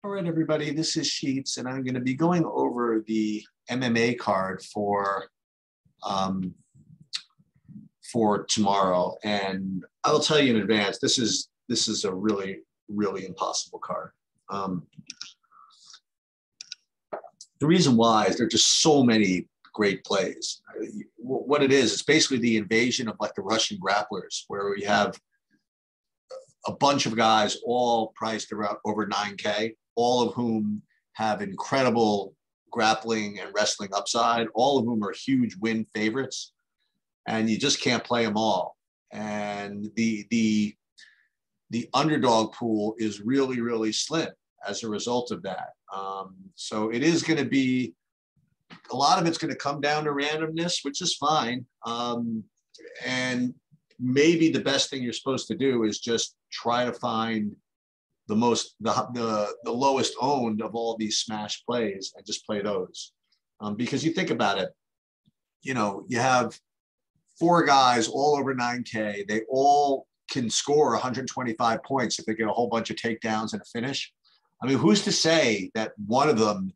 All right, everybody, this is Sheets, and I'm going to be going over the MMA card um, for tomorrow. And I will tell you in advance, this is a really, really impossible card. The reason why is there are just so many great plays. What it is, it's basically the invasion of like the Russian grapplers, where we have a bunch of guys all priced around over 9K, all of whom have incredible grappling and wrestling upside, all of whom are huge win favorites, and you just can't play them all. And the underdog pool is really, really slim as a result of that. So it is going to be, a lot of it's going to come down to randomness, which is fine. And maybe the best thing you're supposed to do is just try to find the lowest owned of all these smash plays and just play those. Because you think about it, you know, you have four guys all over 9K. They all can score 125 points if they get a whole bunch of takedowns and a finish. I mean, who's to say that one of them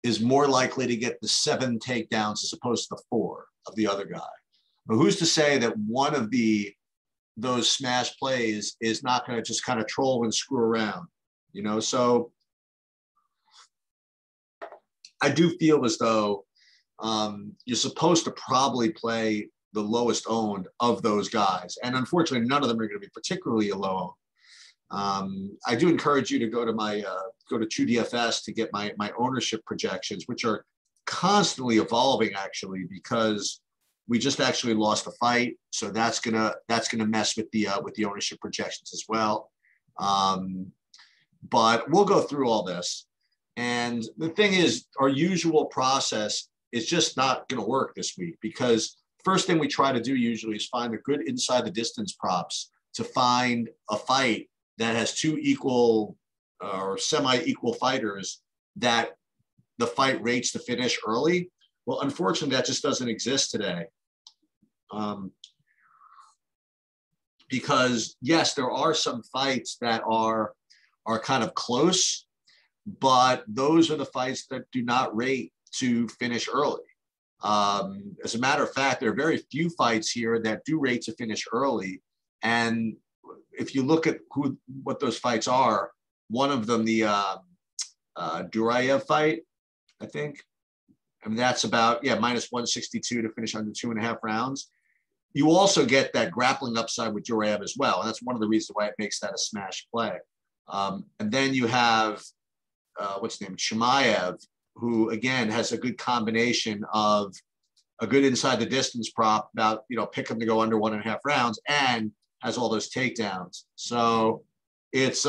is more likely to get the 7 takedowns as opposed to the 4 of the other guy? But who's to say that one of those smash plays is not going to just kind of troll and screw around, you know? So I do feel as though you're supposed to probably play the lowest owned of those guys. And unfortunately, none of them are going to be particularly low. I do encourage you to go to go to TrueDFS to get my ownership projections, which are constantly evolving actually, because we just actually lost a fight, so that's gonna mess with the ownership projections as well. But we'll go through all this. And the thing is, our usual process is just not going to work this week, because first thing we try to do usually is find a good inside the distance props to find a fight that has 2 equal or semi-equal fighters that the fight rates to finish early. Well, unfortunately, that just doesn't exist today. Because yes, there are some fights that are kind of close, but those are the fights that do not rate to finish early. As a matter of fact, there are very few fights here that do rate to finish early. And if you look at what those fights are, one of them, the Duraev fight, I think. I mean, that's about, minus 162 to finish under 2.5 rounds. You also get that grappling upside with Duraev as well. And that's one of the reasons why it makes that a smash play. And then you have, what's his name, Chimaev, who, again, has a good combination of a good inside the distance prop about, pick him to go under 1.5 rounds, and has all those takedowns. So it's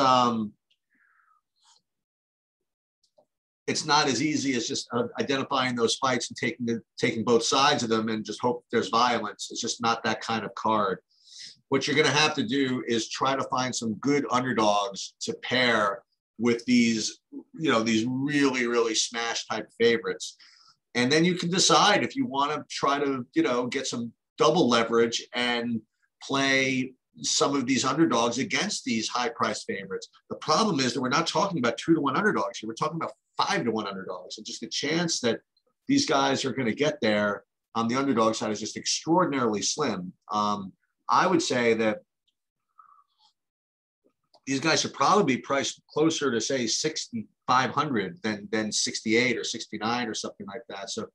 not as easy as just identifying those fights and taking both sides of them and just hope there's violence. It's just not that kind of card. What you're going to have to do is try to find some good underdogs to pair with these really, really smash type favorites. And then you can decide if you want to try to, get some double leverage and play some of these underdogs against these high priced favorites. The problem is that we're not talking about 2-to-1 underdogs here. We're talking about 5-to-1 underdogs. And just the chance that these guys are going to get there on the underdog side is just extraordinarily slim. I would say that these guys should probably be priced closer to, say, 6,500 than 68 or 69 or something like that. So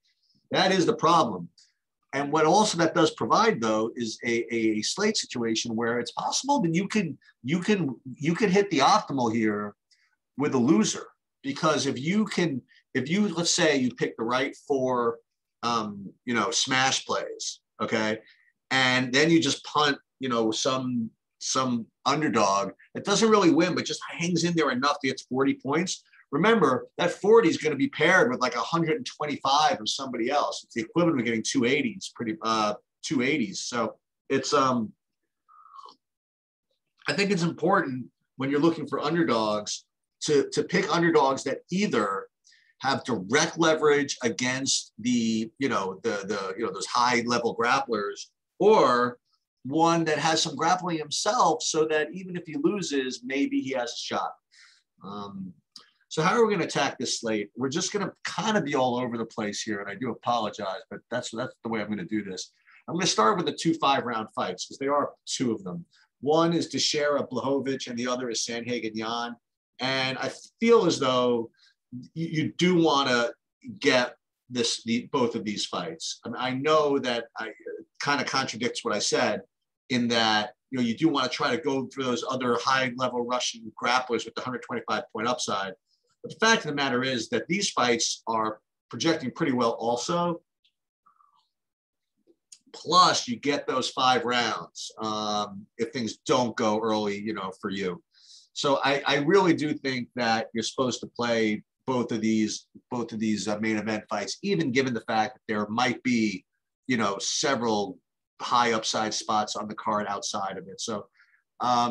that is the problem. And what also that does provide, though, is a slate situation where it's possible that you could hit the optimal here with a loser. Because if you let's say you pick the right 4 smash plays, okay, and then you just punt some underdog that doesn't really win but just hangs in there enough to get 40 points. Remember, that 40 is going to be paired with like 125 of somebody else. It's the equivalent of getting 280s, 280s. So it's I think it's important when you're looking for underdogs to pick underdogs that either have direct leverage against those high level grapplers, or one that has some grappling himself, so that even if he loses, maybe he has a shot. So how are we going to attack this slate? We're just going to kind of be all over the place here, and I do apologize, but that's the way I'm going to do this. I'm going to start with the 2 5-round fights because there are 2 of them. One is Teixeira Blachowicz, and the other is Sandhagen Jan. And I feel as though you do want to get both of these fights. I mean, I know that I kind of contradicts what I said in that, you do want to try to go through those other high-level Russian grapplers with the 125-point upside. But the fact of the matter is that these fights are projecting pretty well also. Plus, you get those 5 rounds if things don't go early, for you. So I really do think that you're supposed to play both of these main event fights, even given the fact that there might be, several high upside spots on the card outside of it. So I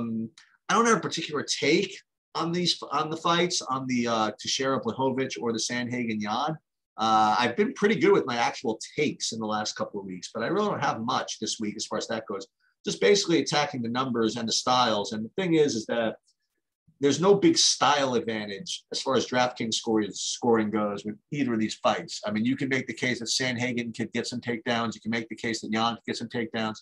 don't have a particular take on the fights, on the Teixeira Blachowicz or the Sandhagen Jan. I've been pretty good with my actual takes in the last couple of weeks, but I really don't have much this week as far as that goes. Just basically attacking the numbers and the styles. And the thing is that there's no big style advantage as far as DraftKings scoring goes with either of these fights. I mean, you can make the case that Sandhagen could get some takedowns. You can make the case that Jan could get some takedowns.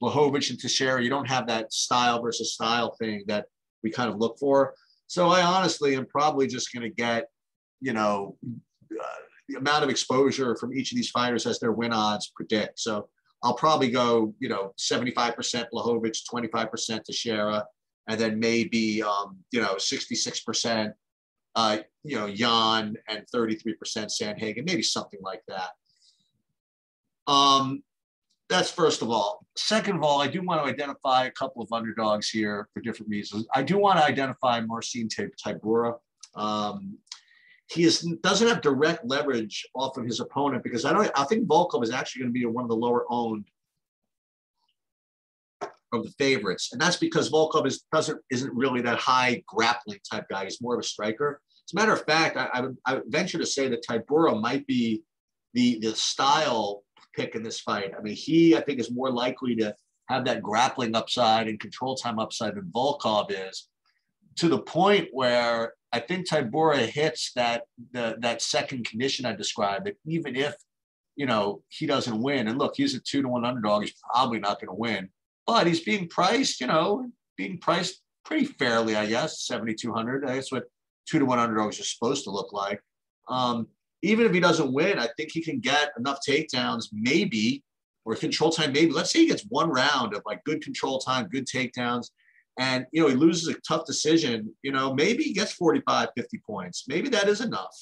Blachowicz and Teixeira, you don't have that style versus style thing that we kind of look for. So I honestly am probably just going to get, the amount of exposure from each of these fighters as their win odds predict. So I'll probably go, 75% Blachowicz, 25% Teixeira, and then maybe, 66%, Jan and 33% Sandhagen, maybe something like that. That's first of all. Second of all, I do want to identify a couple of underdogs here for different reasons. I do want to identify Marcin Tybura. He doesn't have direct leverage off of his opponent because I think Volkov is actually going to be one of the lower owned of the favorites. And that's because Volkov isn't really that high grappling type guy. He's more of a striker. As a matter of fact, I would venture to say that Tybura might be the style pick in this fight. I mean, I think is more likely to have that grappling upside and control time upside than Volkov is, to the point where I think Tybura hits that second condition I described, that even if, he doesn't win, and look, he's a 2-1 underdog, he's probably not going to win, but he's being priced, pretty fairly, I guess, 7,200. That's what 2-1 underdogs are supposed to look like. Even if he doesn't win, I think he can get enough takedowns, maybe, or control time, maybe. Let's say he gets 1 round of like good control time, good takedowns, and, he loses a tough decision, maybe he gets 45, 50 points. Maybe that is enough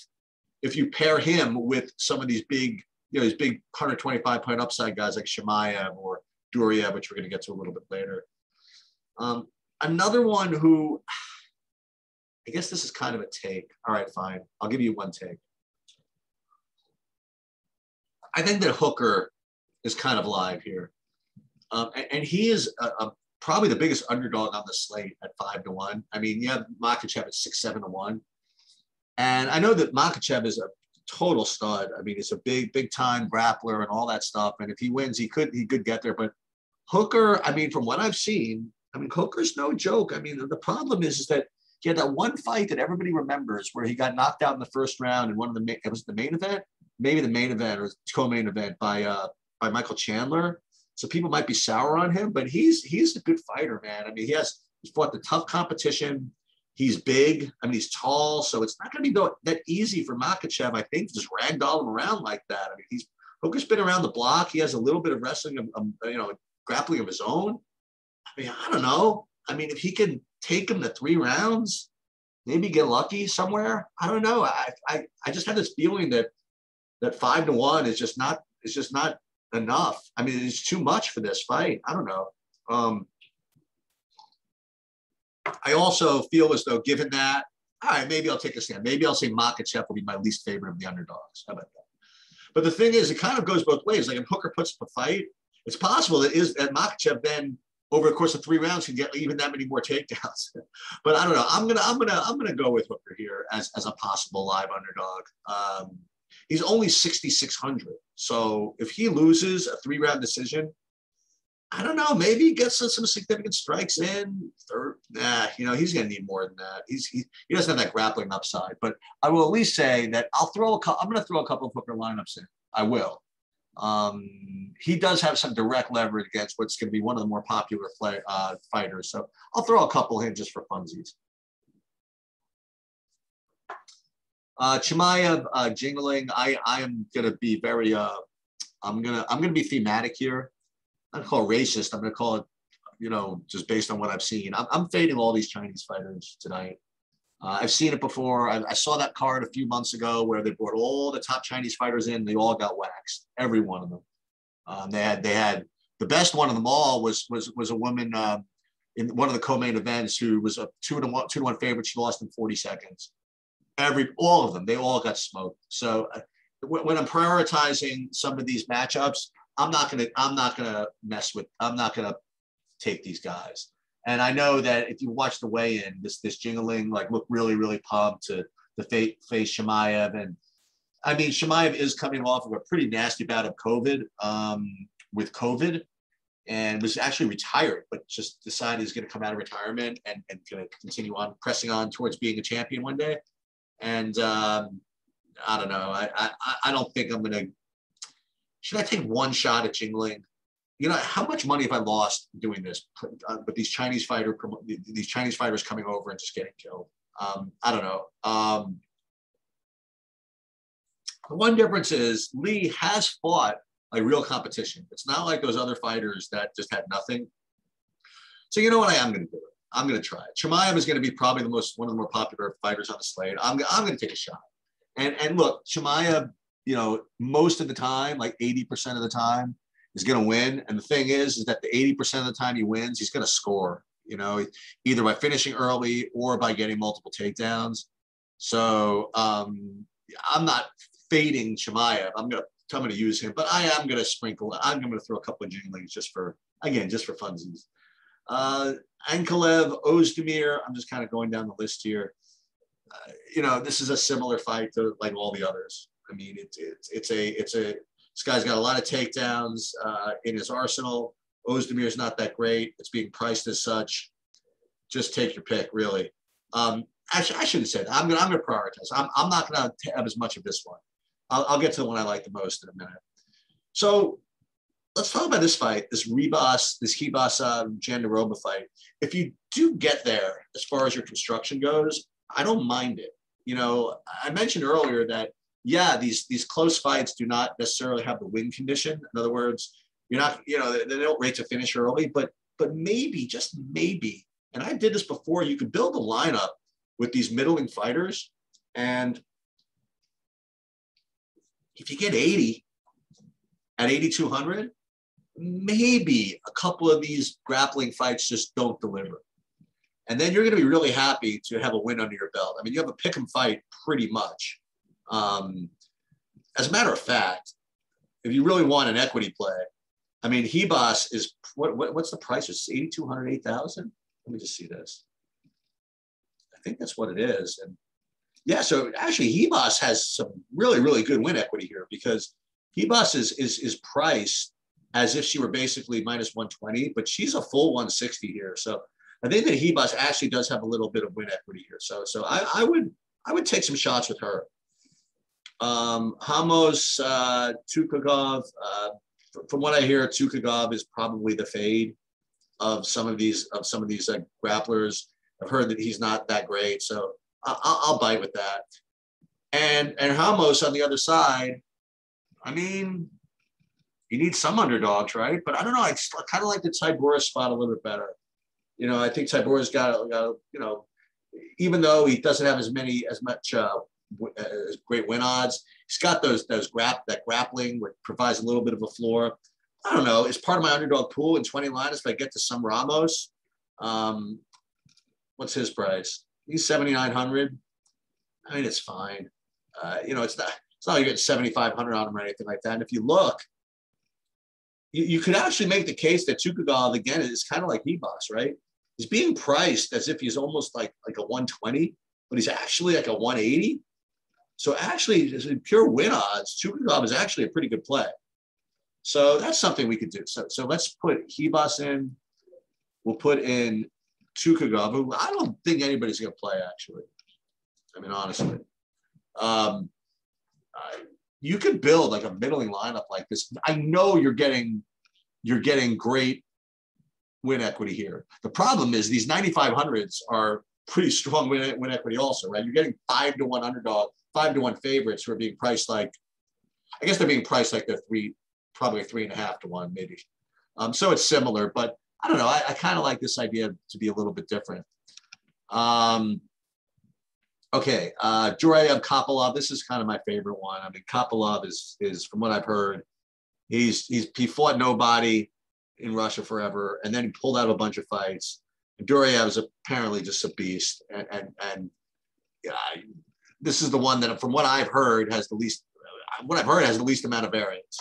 if you pair him with some of these big, these big 125-point upside guys like Shemaev or Duriev, which we're going to get to a little bit later. Another one who, I guess this is kind of a take. All right, fine. I'll give you one take. I think that Hooker is kind of live here. And he is probably the biggest underdog on the slate at 5-1. I mean, you have Makhachev at 6-7-1. And I know that Makhachev is a total stud. I mean, he's a big time grappler and all that stuff. And if he wins, he could get there. But Hooker, I mean, from what I've seen, Hooker's no joke. I mean, the problem is that he had that one fight that everybody remembers where he got knocked out in the first round in it was the main event, maybe the main event or co-main event by Michael Chandler. So people might be sour on him, but he's a good fighter, man. I mean, he's fought the tough competition. He's big. I mean, he's tall, so it's not going to be that easy for Makhachev, I think, to just ragdoll him around like that. I mean, Hooker's been around the block. He has a little bit of wrestling, grappling of his own. I mean, I don't know. I mean, if he can take him to 3 rounds, maybe get lucky somewhere. I don't know. I just have this feeling that 5-1 is just not enough. I mean, it's too much for this fight. I don't know. I also feel as though, given that, all right, maybe I'll take a stand. Maybe I'll say Makhachev will be my least favorite of the underdogs. How about that? But the thing is, it kind of goes both ways. Like if Hooker puts up a fight, it's possible that Makhachev then over the course of 3 rounds can get even that many more takedowns. But I don't know. I'm gonna go with Hooker here as a possible live underdog. He's only 6,600. So if he loses a 3-round decision, I don't know. Maybe he gets some significant strikes in. Or, he's going to need more than that. He doesn't have that grappling upside. But I will at least say that I'm going to throw a couple of Hooker lineups in. I will. He does have some direct leverage against what's going to be one of the more popular fighters. So I'll throw a couple in just for funsies. Chimaev, Jingling. I am going to be very. I'm gonna be thematic here. I'm gonna call it racist. I'm gonna call it, just based on what I've seen. I'm fading all these Chinese fighters tonight. I've seen it before. I saw that card a few months ago where they brought all the top Chinese fighters in. They all got waxed, every one of them. They had the best one of them all was a woman in one of the co-main events who was a 2-1 favorite. She lost in 40 seconds. All of them, they all got smoked. So when I'm prioritizing some of these matchups, I'm not gonna take these guys. And I know that if you watch the weigh-in, this Jingling looked really, really pumped to face Chimaev. And I mean, Chimaev is coming off of a pretty nasty bout of COVID, and was actually retired, but just decided he's going to come out of retirement and going to continue on pressing on towards being a champion one day. And I don't know. I don't think I'm going to. Should I take one shot at Jingling? How much money have I lost doing this with these Chinese fighters coming over and just getting killed? I don't know. The one difference is Lee has fought real competition. It's not like those other fighters that just had nothing. So you know what? I am going to do it. I'm going to try it. Chimaev is going to be probably one of the more popular fighters on the slate. I'm going to take a shot. And look, Chimaev, most of the time, 80% of the time, is going to win. And the thing is that the 80% of the time he wins, he's going to score, either by finishing early or by getting multiple takedowns. So I'm not fading Chimaev. I'm going to use him, but I am going to sprinkle. I'm going to throw a couple of Jinglings just for funsies. Ankalev, Ozdemir. I'm just kind of going down the list here. This is a similar fight to all the others. I mean, this guy's got a lot of takedowns in his arsenal. Ozdemir's not that great. It's being priced as such. Just take your pick, really. Actually, I shouldn't say that. I'm gonna prioritize. I'm not gonna have as much of this one. I'll get to the one I like the most in a minute. So let's talk about this fight, this Ribas Jandiroba fight. If you do get there, as far as your construction goes, I don't mind it. I mentioned earlier that, these close fights do not necessarily have the win condition. In other words, you're not, they don't rate to finish early, but maybe, just maybe, and I did this before, you could build a lineup with these middling fighters. And if you get 80 at 8,200, maybe a couple of these grappling fights just don't deliver. And then you're going to be really happy to have a win under your belt. I mean, you have a pick 'em fight pretty much. As a matter of fact, if you really want an equity play, I mean, Ribas is what's the price? It's 8,200, 8,000. Let me just see this. I think that's what it is. And yeah, so actually Ribas has some really, really good win equity here, because Ribas is priced as if she were basically minus 120, but she's a full 160 here. So I think that Ribas actually does have a little bit of win equity here. So I would take some shots with her. Ramos, Tukagov. From what I hear, Tukagov is probably the fade of some of these grapplers. I've heard that he's not that great, so I'll bite with that. And Ramos on the other side, I mean, you need some underdogs, right? But I don't know. I kind of like the Tybura spot a little bit better. I think Tybura's got even though he doesn't have as much great win odds, he's got that grappling, which provides a little bit of a floor. I don't know. It's part of my underdog pool in 20 lineups. If I get to some Ramos, what's his price? He's 7,900. I mean, it's fine. It's not like you're getting 7,500 on him or anything like that. And if you look, you could actually make the case that Tukagov again is kind of like Ribas, right? He's being priced as if he's almost like a 120, but he's actually like a 180. So actually, pure win odds, Tukagov is actually a pretty good play. So that's something we could do. So let's put Hebus in. We'll put in Tukagov, who I don't think anybody's going to play, actually. I mean, honestly. You could build like a middling lineup like this. I know you're getting great win equity here. The problem is these 9,500s are pretty strong win equity also, right? You're getting 5-1 underdog, 5-1 favorites who are being priced like, I guess they're being priced like they're probably 3.5 to 1 maybe. So it's similar, but I don't know. I kind of like this idea to be a little bit different. Okay, Jurayev Kopylov. This is kind of my favorite one. I mean, Kopylov is from what I've heard, he fought nobody in Russia forever, and then he pulled out a bunch of fights. And Jurayev is apparently just a beast, and this is the one that, from what I've heard, has the least. What I've heard has the least amount of variance,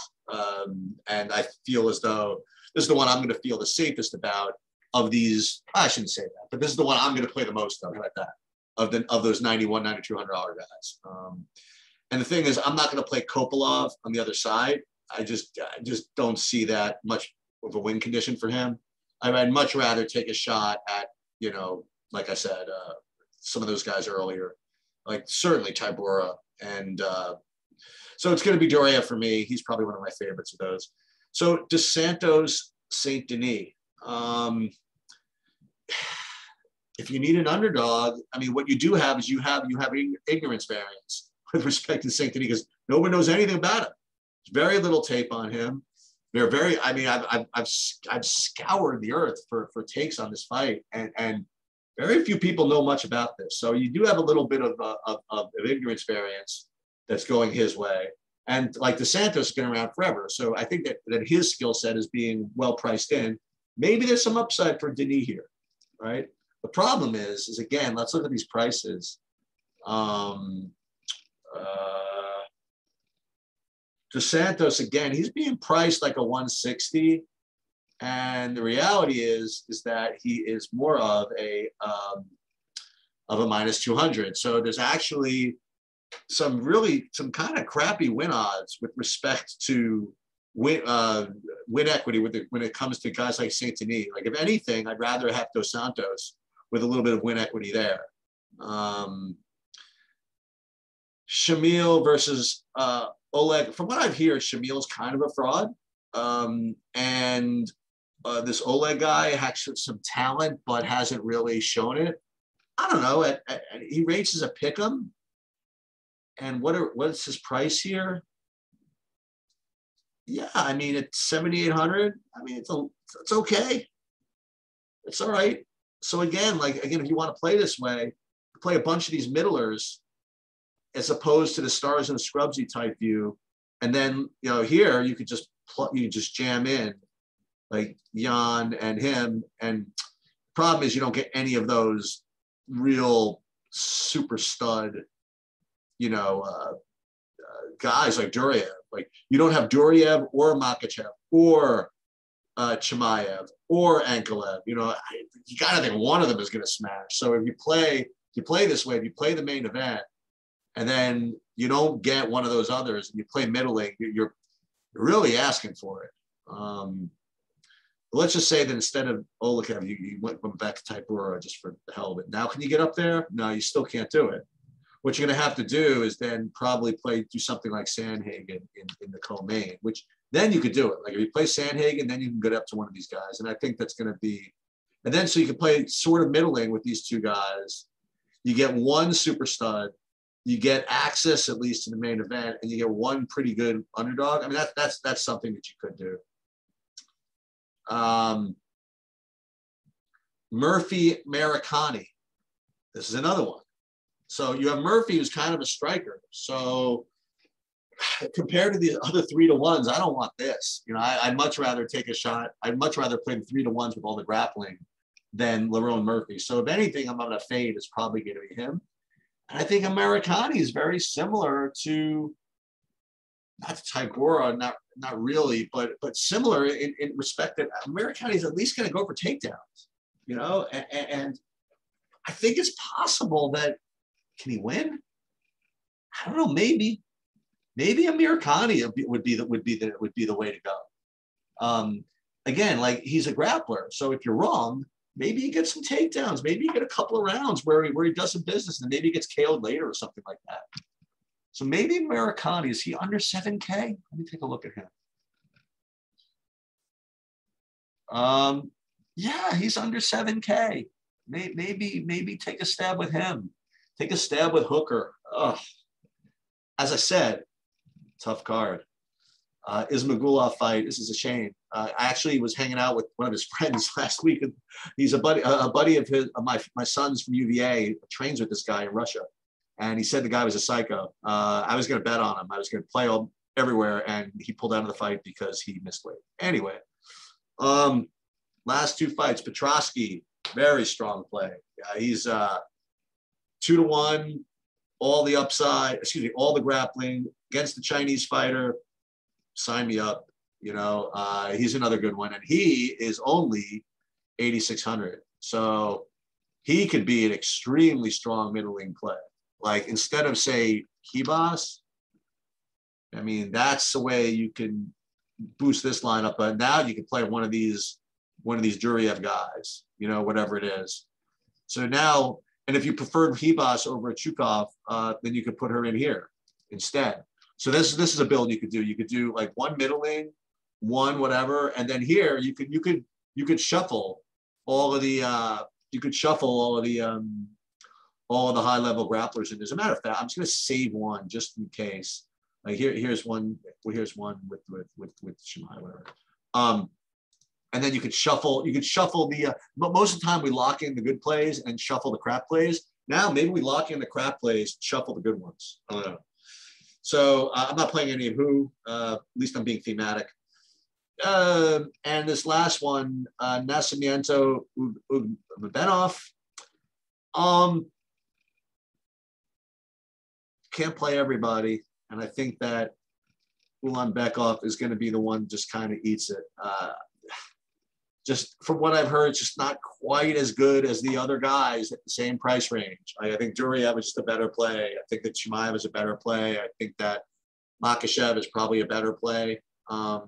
and I feel as though this is the one I'm going to feel the safest about of these. I shouldn't say that, but this is the one I'm going to play the most of. How about that? Of those $91, $9,200 guys. And the thing is, I'm not going to play Kopylov on the other side. I just don't see that much of a win condition for him. I'd much rather take a shot at, like I said, some of those guys earlier, like certainly Tybura. And so it's going to be Doria for me. He's probably one of my favorites of those. So Dos Santos, Saint Denis. If you need an underdog, I mean, what you do have is you have ignorance variance with respect to Saint Denis because no one knows anything about him. There's very little tape on him. They're very. I mean, I've scoured the earth for takes on this fight, and very few people know much about this. So you do have a little bit of ignorance variance that's going his way. And like Dos Santos has been around forever, so I think that his skill set is being well priced in. Maybe there's some upside for Denis here, right? The problem is again, let's look at these prices. Dos Santos, again, he's being priced like a 160. And the reality is that he is more of a minus 200. So there's actually some kind of crappy win odds with respect to win equity when it comes to guys like Saint Denis. Like if anything, I'd rather have Dos Santos with a little bit of win equity there. Shamil versus Oleg. From what I've heard, Shamil's kind of a fraud. And this Oleg guy has some talent, but hasn't really shown it. I don't know. He rates as a pick'em. And what's his price here? Yeah, I mean, it's 7,800. I mean, it's okay. It's all right. So again, if you want to play this way, play a bunch of these middlers as opposed to the stars and the scrubsy type view. And then, here you could just jam in like Jan and him. And the problem is you don't get any of those real super stud, guys like Duryev. Like you don't have Duryev or Makachev or Chimaev or Ankalev. You gotta think one of them is gonna smash. So if you play this way, if you play the main event, and then you don't get one of those others, and you play middling, you're really asking for it. Let's just say that instead of Olikev, you went back to Tybura just for the hell of it. Now, can you get up there? No, you still can't do it. What you're going to have to do is then probably do something like Sandhagen in the co-main, which then you could do it. Like if you play Sandhagen, then you can get up to one of these guys. And I think that's going to be, and then so you can play sort of middling with these two guys. You get one super stud, you get access at least to the main event, and you get one pretty good underdog. I mean, that's something that you could do. Murphy Maricani. This is another one. So you have Murphy, who's kind of a striker. So compared to the other 3-1s, I don't want this. I'd much rather take a shot. I'd much rather play the 3-1s with all the grappling than Lerone Murphy. So if anything, I'm going to fade. It's probably going to be him. And I think Americani is very similar to, not to Tybura, not really, but similar in respect that Americani is at least going to go for takedowns, and I think it's possible that, can he win? I don't know. Maybe Americani would be the way to go. Again, like he's a grappler. So if you're wrong, maybe he gets some takedowns. Maybe you get a couple of rounds where he does some business and maybe he gets KO'd later or something like that. So maybe Americani, is he under 7K? Let me take a look at him. Yeah, he's under 7K. Maybe take a stab with him. Take a stab with Hooker. Ugh. As I said, tough card. Ismagulov fight. This is a shame. I actually was hanging out with one of his friends last week. He's a buddy of his. My son's from UVA, trains with this guy in Russia, and he said the guy was a psycho. I was going to bet on him. I was going to play him everywhere, and he pulled out of the fight because he missed weight. Anyway, last two fights. Petrosky, very strong play. He's 2-1. All the upside. Excuse me. All the grappling against the Chinese fighter. Sign me up. You know, he's another good one, and he is only 8,600. So he could be an extremely strong middling play. Like instead of say Kibas, I mean that's the way you can boost this lineup. But now you can play one of these Juriev guys. You know, whatever it is. So now, and if you preferred Kibas over Chukov, then you could put her in here instead. So this is a build you could do. You could do like one middling, one whatever, and then here you could shuffle all of the all of the high level grapplers. And as a matter of fact, I'm just going to save one just in case. Like here's one. Well, here's one with Shimai, whatever. And then you could shuffle. You could shuffle the. But most of the time we lock in the good plays and shuffle the crap plays. Now maybe we lock in the crap plays, shuffle the good ones. I don't know. So I'm not playing any of who. At least I'm being thematic. And this last one, Nascimento Benov. Can't play everybody, and I think that Ulanbekov is going to be the one just kind of eats it. Just from what I've heard, it's just not quite as good as the other guys at the same price range. I think Juriev is just a better play. I think that Chimaev is a better play. I think that Makhachev is probably a better play. I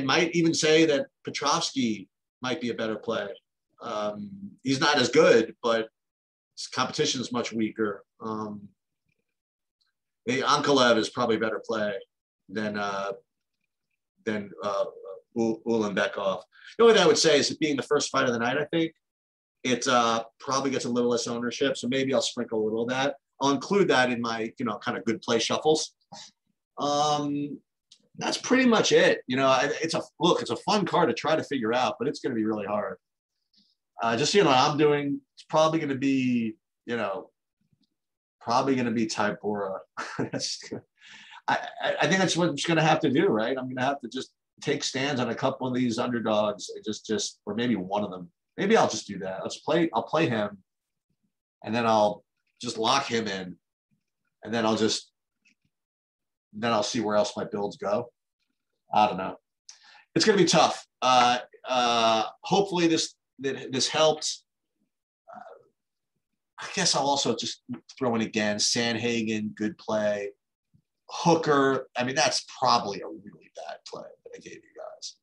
might even say that Petrovsky might be a better play. He's not as good, but his competition is much weaker. Ankalev is probably a better play than Ulanbekov. The only thing I would say is it being the first fight of the night, I think it probably gets a little less ownership. So maybe I'll sprinkle a little of that. I'll include that in my, kind of good play shuffles. That's pretty much it. It's a fun card to try to figure out, but it's going to be really hard. Just so you know what I'm doing, it's probably going to be, Taipura. I think that's what I'm just going to have to do, right? I'm going to have to just take stands on a couple of these underdogs, or maybe one of them. Maybe I'll just do that. I'll play him, and then I'll just lock him in, and then I'll see where else my builds go. I don't know. It's going to be tough. Hopefully this helped. I guess I'll also just throw in again Sandhagen, good play. Hooker, I mean, that's probably a really bad play that I gave you guys.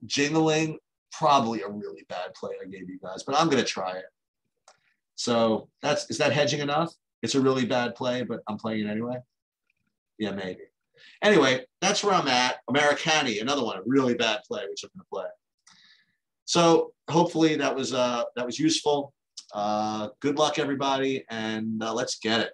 Jingling, probably a really bad play I gave you guys, but I'm going to try it. So is that hedging enough? It's a really bad play, but I'm playing it anyway. Yeah, maybe. Anyway, that's where I'm at. Americani, another one, a really bad play, which I'm going to play. So hopefully that was useful. Good luck, everybody, and let's get it.